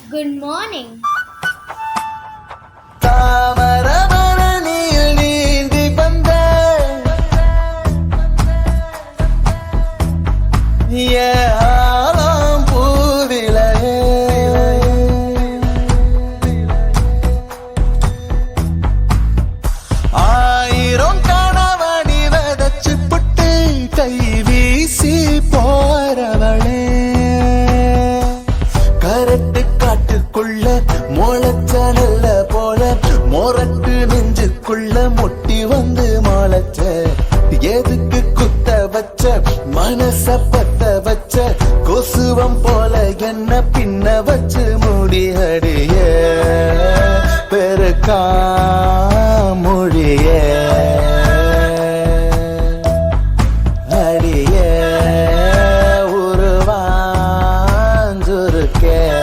Good morning. தாமரபரணியில் நீந்தி வந்த ஆலம் பூவிலையே ஆயிரம் கணவனி வதச்சு புட்டு கை வீசி போறவளே கரட்டு காட்டுக்குள்ள முளைச்ச நல்ல போல மொரட்டு நெஞ்சுக்குள்ள முட்டி வந்து முளைச்ச எதுக்கு குத்த வச்ச மனச பத்த வச்ச கொசுவம் போல என்ன பின்ன வச்சு முடியடிய பெருக்கா மொழிய